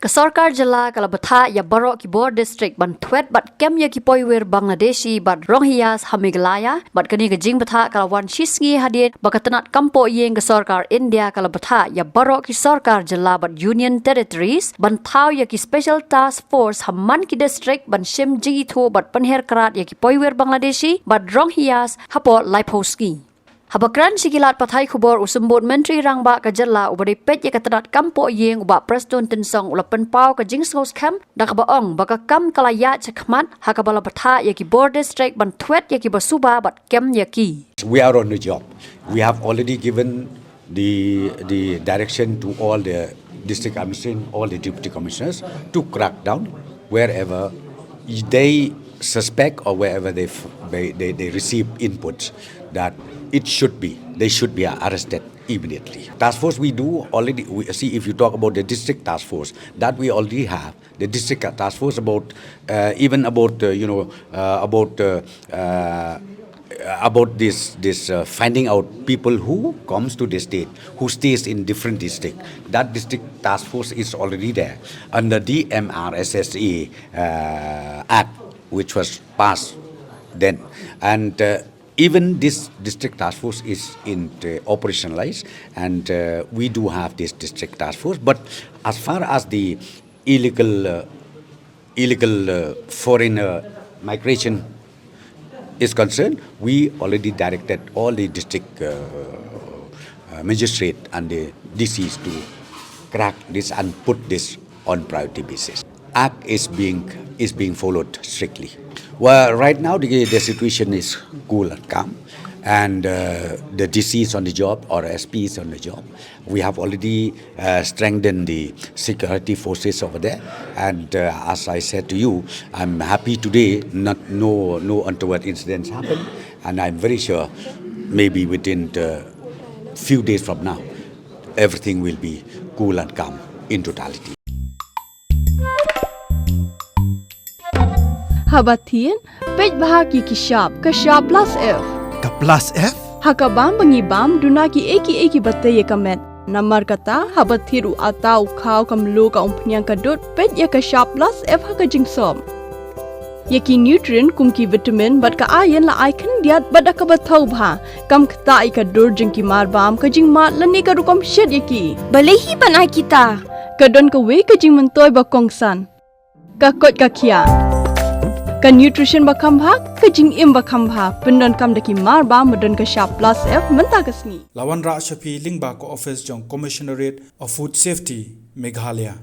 Ke Sarkar Jela kala Bthah ya Barok ki Bor District ban Twet bat Skhem ya ki Poiwir Bangladeshi bat Ronghiyas ha Meghalaya bat kani ke jing Bthah kala wan shisngi hadit bakatanat kampo yeng ke Sarkar India kala Bthah ya Barok ki Sarkar Jela bat Union Territories ban Thau ya ki Special Task Force ha Man ki District ban Shim jigi tho bat Panher Karat ya ki Poiwir Bangladeshi bat Ronghiyas ha po Laiposki. Habakran sikilat pathai khubor usumbut menteri rangba ka jalla ubari pet ya katanat kampo yeng uba preston tensong ulapan pau ka jingsos Skhem dak baong baka kam kalaya chakmat hakabala Bthah ya ki Bor District ban Twet ya ki basuba bat Skhem ya ki. We are on the job. We have already given the direction to all the district administration, all the deputy commissioners to crack down wherever they suspect or wherever they receive inputs that they should be arrested immediately. Task force we do already. We see if you talk about the district task force that we already have the district task force about this finding out people who comes to the state who stays in different district. That district task force is already there under the MRSSA Act, which was passed then, and even this district task force is operationalized, and we do have this district task force. But as far as the illegal foreign migration is concerned, we already directed all the district magistrate and the DCs to crack this and put this on priority basis. Act is being followed strictly. Well, right now the situation is cool and calm, and the DC is on the job or SP is on the job. We have already strengthened the security forces over there, and as I said to you, I'm happy today. No untoward incidents happen, and I'm very sure maybe within a few days from now, everything will be cool and calm in totality. Habatin, pej bahagi ki shop plus F. Ka plus F? Hakabam bangibam dunaki eki batte ye kamet. Namar kata habathiru atau khau kamlu ka umpnyang kadut pej ya ka shop plus F haka jingsom. Yaki nutrient kumki vitamin bat ka iron la icon diat bat ka bathau bha kam khta I ka dur jingki mar bam ka jing mat lani ka rukom shed yaki. Balehi banai kita. Kadon ka we ka jing mentoy ba kongsan. Ka kot ka kia. Ka nutrition bakam bha ka jing im bakam bha pendon kam daki mar ba madon ka sharp plus F menta kasni Lawan Ra Shafi Lingba ko office jong Commissionerate of Food Safety Meghalaya.